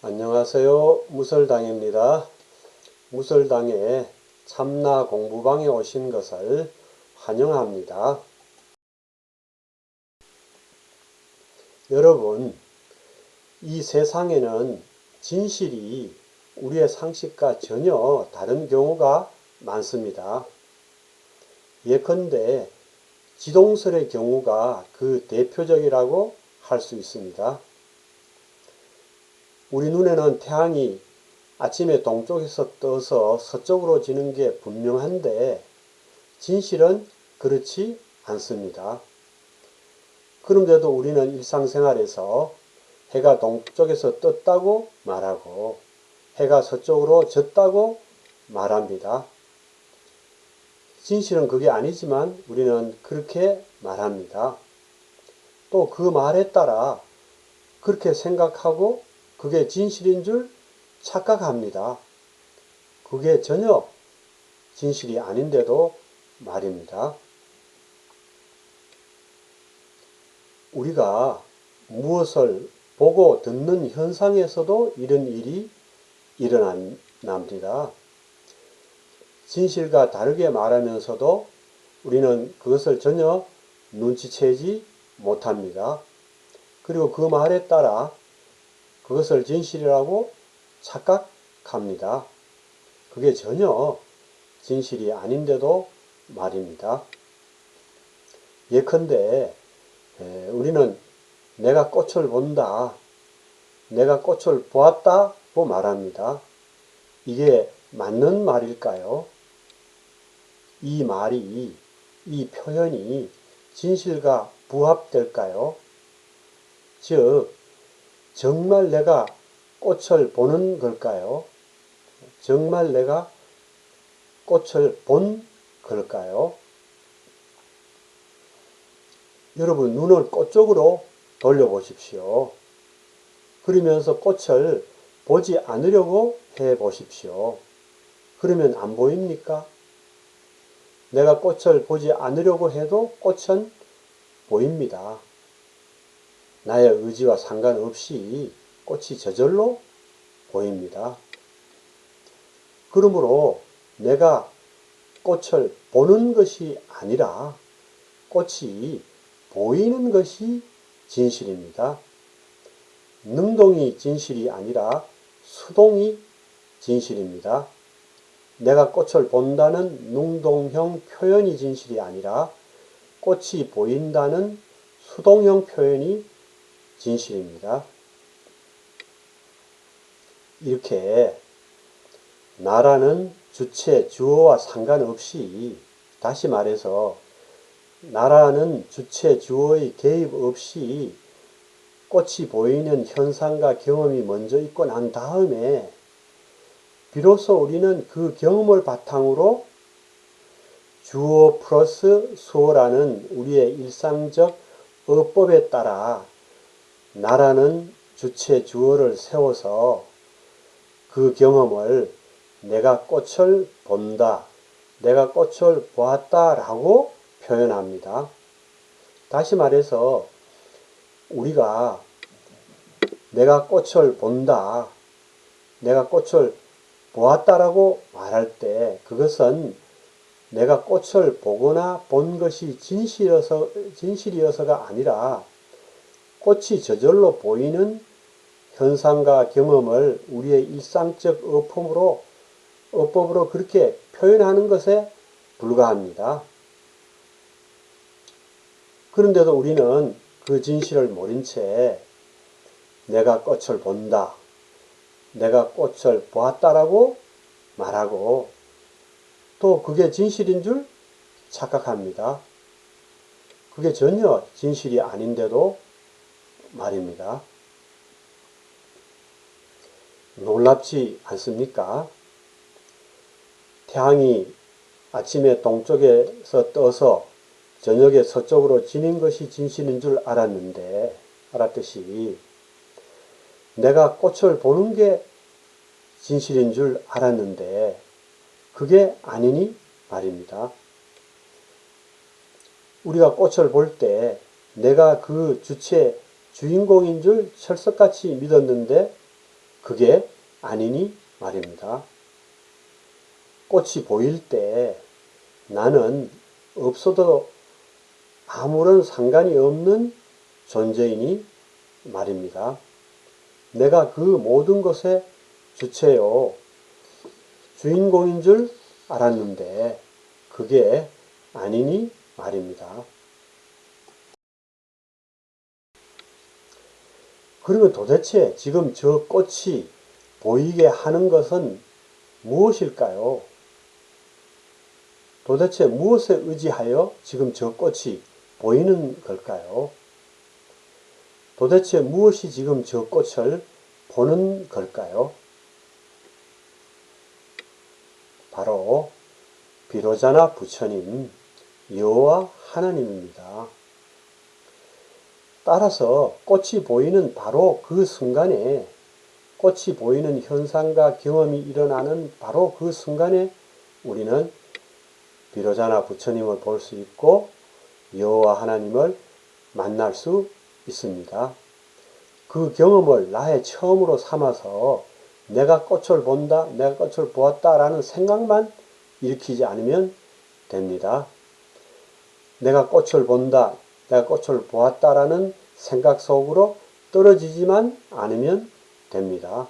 안녕하세요. 무설당입니다. 무설당의 참나 공부방에 오신 것을 환영합니다. 여러분, 이 세상에는 진실이 우리의 상식과 전혀 다른 경우가 많습니다. 예컨대 지동설의 경우가 그 대표적이라고 할 수 있습니다. 우리 눈에는 태양이 아침에 동쪽에서 떠서 서쪽으로 지는 게 분명한데 진실은 그렇지 않습니다. 그런데도 우리는 일상생활에서 해가 동쪽에서 떴다고 말하고 해가 서쪽으로 졌다고 말합니다. 진실은 그게 아니지만 우리는 그렇게 말합니다. 또 그 말에 따라 그렇게 생각하고 그게 진실인 줄 착각합니다. 그게 전혀 진실이 아닌데도 말입니다. 우리가 무엇을 보고 듣는 현상에서도 이런 일이 일어납니다. 진실과 다르게 말하면서도 우리는 그것을 전혀 눈치채지 못합니다. 그리고 그 말에 따라 그것을 진실이라고 착각합니다. 그게 전혀 진실이 아닌데도 말입니다. 예컨대 우리는 내가 꽃을 본다, 내가 꽃을 보았다고 말합니다. 이게 맞는 말일까요? 이 말이, 이 표현이 진실과 부합될까요? 즉, 정말 내가 꽃을 보는 걸까요? 정말 내가 꽃을 본 걸까요? 여러분, 눈을 꽃 쪽으로 돌려보십시오. 그러면서 꽃을 보지 않으려고 해보십시오. 그러면 안 보입니까? 내가 꽃을 보지 않으려고 해도 꽃은 보입니다. 나의 의지와 상관없이 꽃이 저절로 보입니다. 그러므로 내가 꽃을 보는 것이 아니라 꽃이 보이는 것이 진실입니다. 능동이 진실이 아니라 수동이 진실입니다. 내가 꽃을 본다는 능동형 표현이 진실이 아니라 꽃이 보인다는 수동형 표현이 진실입니다. 이렇게 나라는 주체, 주어와 상관없이, 다시 말해서 나라는 주체, 주어의 개입 없이 꽃이 보이는 현상과 경험이 먼저 있고 난 다음에 비로소 우리는 그 경험을 바탕으로 주어 플러스 수어라는 우리의 일상적 어법에 따라 나라는 주체, 주어를 세워서 그 경험을 내가 꽃을 본다, 내가 꽃을 보았다 라고 표현합니다. 다시 말해서 우리가 내가 꽃을 본다, 내가 꽃을 보았다라고 말할 때 그것은 내가 꽃을 보거나 본 것이 진실이어서가 아니라 꽃이 저절로 보이는 현상과 경험을 우리의 일상적 어법으로 그렇게 표현하는 것에 불과합니다. 그런데도 우리는 그 진실을 모른 채 내가 꽃을 본다, 내가 꽃을 보았다라고 말하고 또 그게 진실인 줄 착각합니다. 그게 전혀 진실이 아닌데도 말입니다. 놀랍지 않습니까? 태양이 아침에 동쪽에서 떠서 저녁에 서쪽으로 지는 것이 진실인 줄 알았듯이 내가 꽃을 보는 게 진실인 줄 알았는데 그게 아니니 말입니다. 우리가 꽃을 볼 때 내가 그 주체 주인공인 줄 철석같이 믿었는데 그게 아니니 말입니다. 꽃이 보일 때 나는 없어도 아무런 상관이 없는 존재이니 말입니다. 내가 그 모든 것의 주체요, 주인공인 줄 알았는데 그게 아니니 말입니다. 그러면 도대체 지금 저 꽃이 보이게 하는 것은 무엇일까요? 도대체 무엇에 의지하여 지금 저 꽃이 보이는 걸까요? 도대체 무엇이 지금 저 꽃을 보는 걸까요? 바로 비로자나 부처님, 여호와 하나님입니다. 따라서 꽃이 보이는 바로 그 순간에, 꽃이 보이는 현상과 경험이 일어나는 바로 그 순간에 우리는 비로자나 부처님을 볼 수 있고 여호와 하나님을 만날 수 있습니다. 그 경험을 나의 처음으로 삼아서 내가 꽃을 본다, 내가 꽃을 보았다라는 생각만 일으키지 않으면 됩니다. 내가 꽃을 본다, 내가 꽃을 보았다라는 생각 속으로 떨어지지만 않으면 됩니다.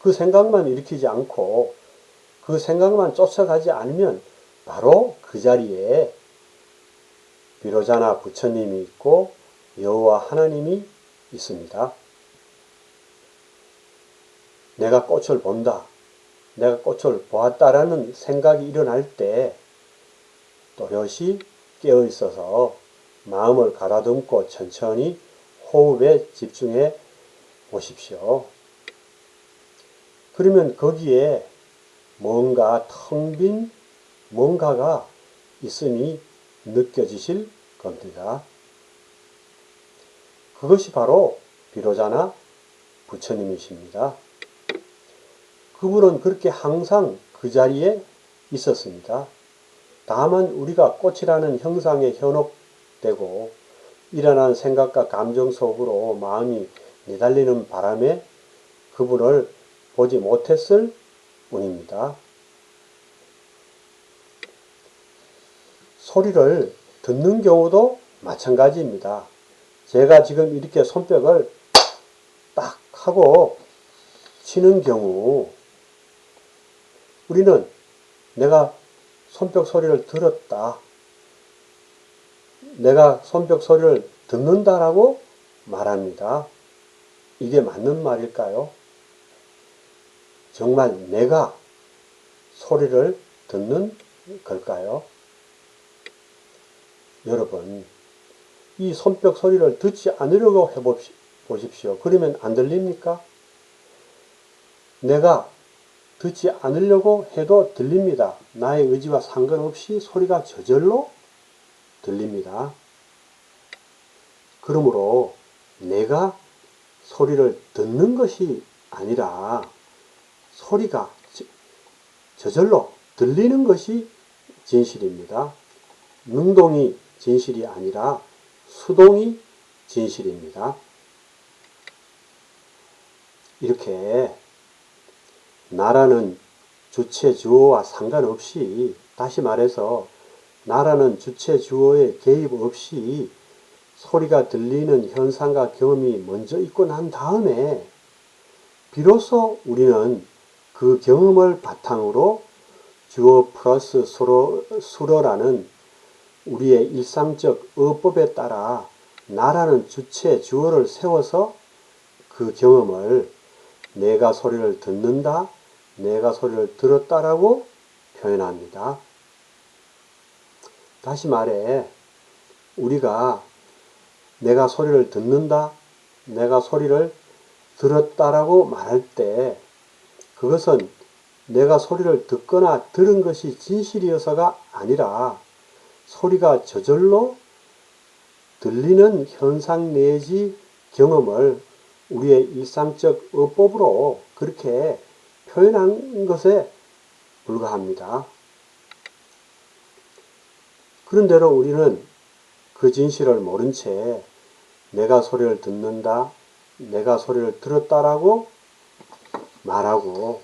그 생각만 일으키지 않고 그 생각만 쫓아가지 않으면 바로 그 자리에 비로자나 부처님이 있고 여호와 하나님이 있습니다. 내가 꽃을 본다, 내가 꽃을 보았다라는 생각이 일어날 때 또렷이 깨어 있어서 마음을 가다듬고 천천히 호흡에 집중해 보십시오. 그러면 거기에 뭔가 텅 빈 뭔가가 있음이 느껴지실 겁니다. 그것이 바로 비로자나 부처님이십니다. 그분은 그렇게 항상 그 자리에 있었습니다. 다만 우리가 꽃이라는 형상에 현혹되고 일어난 생각과 감정 속으로 마음이 내달리는 바람에 그분을 보지 못했을 뿐입니다. 소리를 듣는 경우도 마찬가지입니다. 제가 지금 이렇게 손뼉을 딱 하고 치는 경우 우리는 내가 손뼉 소리를 들었다, 내가 손뼉 소리를 듣는다라고 말합니다. 이게 맞는 말일까요? 정말 내가 소리를 듣는 걸까요? 여러분, 이 손뼉 소리를 듣지 않으려고 해보십시오. 그러면 안 들립니까? 내가 듣지 않으려고 해도 들립니다. 나의 의지와 상관없이 소리가 저절로 들립니다. 그러므로 내가 소리를 듣는 것이 아니라 소리가 저절로 들리는 것이 진실입니다. 능동이 진실이 아니라 수동이 진실입니다. 이렇게 나라는 주체 주어와 상관없이, 다시 말해서 나라는 주체 주어의 개입 없이 소리가 들리는 현상과 경험이 먼저 있고 난 다음에 비로소 우리는 그 경험을 바탕으로 주어 플러스 수로라는 우리의 일상적 어법에 따라 나라는 주체 주어를 세워서 그 경험을 내가 소리를 듣는다, 내가 소리를 들었다라고 표현합니다. 다시 말해, 우리가 내가 소리를 듣는다, 내가 소리를 들었다라고 말할 때 그것은 내가 소리를 듣거나 들은 것이 진실이어서가 아니라 소리가 저절로 들리는 현상 내지 경험을 우리의 일상적 어법으로 그렇게 표현한 것에 불과합니다. 그런대로 우리는 그 진실을 모른 채 내가 소리를 듣는다, 내가 소리를 들었다라고 말하고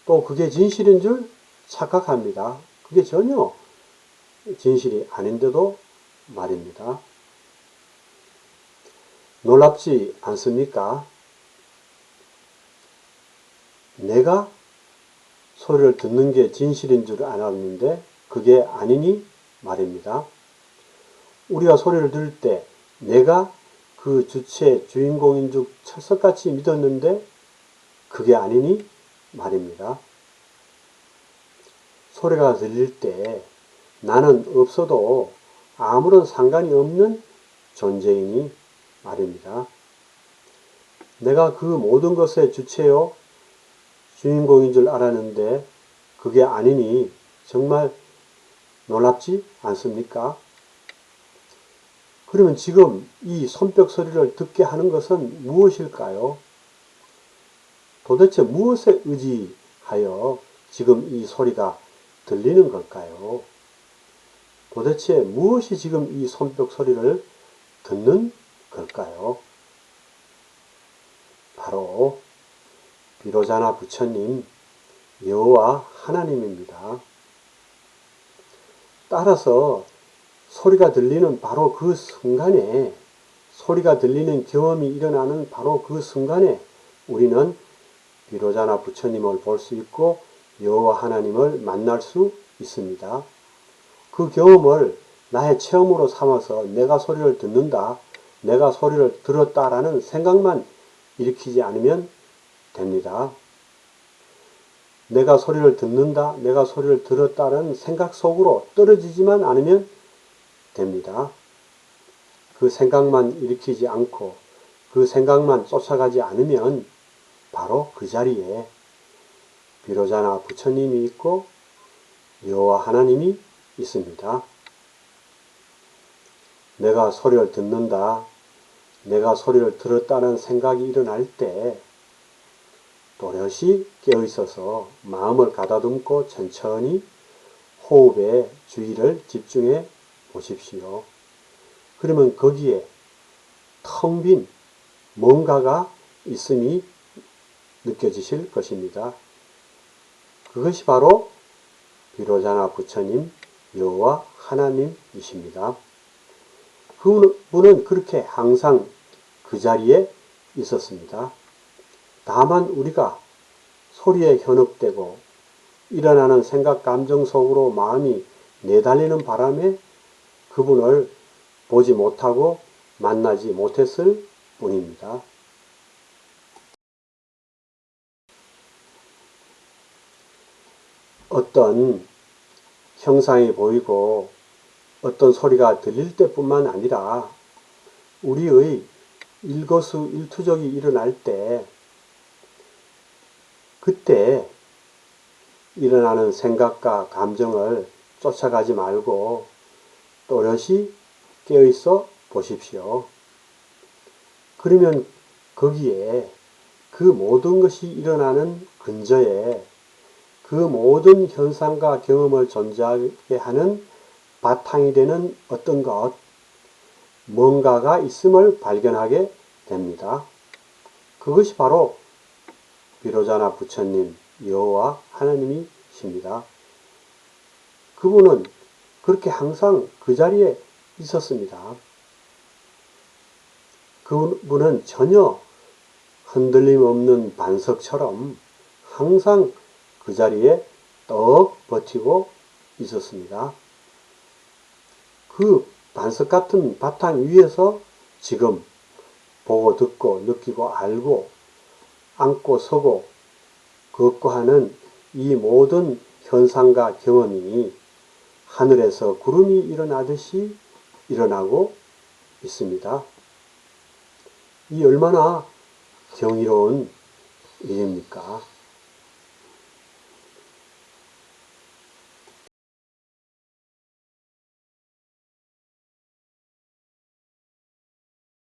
또 그게 진실인 줄 착각합니다. 그게 전혀 진실이 아닌데도 말입니다. 놀랍지 않습니까? 내가 소리를 듣는 게 진실인 줄 알았는데 그게 아니니 말입니다. 우리가 소리를 들을 때 내가 그 주체의 주인공인 줄 철석같이 믿었는데 그게 아니니 말입니다. 소리가 들릴 때 나는 없어도 아무런 상관이 없는 존재이니 말입니다. 내가 그 모든 것의 주체요 주인공인 줄 알았는데 그게 아니니 정말 놀랍지 않습니까? 그러면 지금 이 손뼉 소리를 듣게 하는 것은 무엇일까요? 도대체 무엇에 의지하여 지금 이 소리가 들리는 걸까요? 도대체 무엇이 지금 이 손뼉 소리를 듣는 걸까요? 바로 비로자나 부처님, 여호와 하나님입니다. 따라서 소리가 들리는 바로 그 순간에, 소리가 들리는 경험이 일어나는 바로 그 순간에 우리는 비로자나 부처님을 볼 수 있고 여호와 하나님을 만날 수 있습니다. 그 경험을 나의 체험으로 삼아서 내가 소리를 듣는다, 내가 소리를 들었다라는 생각만 일으키지 않으면 됩니다. 내가 소리를 듣는다, 내가 소리를 들었다는 생각 속으로 떨어지지만 않으면 됩니다. 그 생각만 일으키지 않고 그 생각만 쫓아가지 않으면 바로 그 자리에 비로자나 부처님이 있고 여호와 하나님이 있습니다. 내가 소리를 듣는다, 내가 소리를 들었다는 생각이 일어날 때 또렷이 깨어있어서 마음을 가다듬고 천천히 호흡에 주의를 집중해 보십시오. 그러면 거기에 텅 빈 뭔가가 있음이 느껴지실 것입니다. 그것이 바로 비로자나 부처님, 여호와 하나님이십니다. 그분은 그렇게 항상 그 자리에 있었습니다. 다만 우리가 소리에 현혹되고 일어나는 생각 감정 속으로 마음이 내달리는 바람에 그분을 보지 못하고 만나지 못했을 뿐입니다. 어떤 형상이 보이고 어떤 소리가 들릴 때뿐만 아니라 우리의 일거수일투족이 일어날 때 그때 일어나는 생각과 감정을 쫓아가지 말고 또렷이 깨어있어 보십시오. 그러면 거기에 그 모든 것이 일어나는 근저에 그 모든 현상과 경험을 존재하게 하는 바탕이 되는 어떤 것, 뭔가가 있음을 발견하게 됩니다. 그것이 바로 비로자나 부처님, 여호와 하나님이십니다. 그분은 그렇게 항상 그 자리에 있었습니다. 그분은 전혀 흔들림 없는 반석처럼 항상 그 자리에 떡 버티고 있었습니다. 그 반석 같은 바탕 위에서 지금 보고 듣고 느끼고 알고 앉고 서고 걷고 하는 이 모든 현상과 경험이 하늘에서 구름이 일어나듯이 일어나고 있습니다. 이 얼마나 경이로운 일입니까?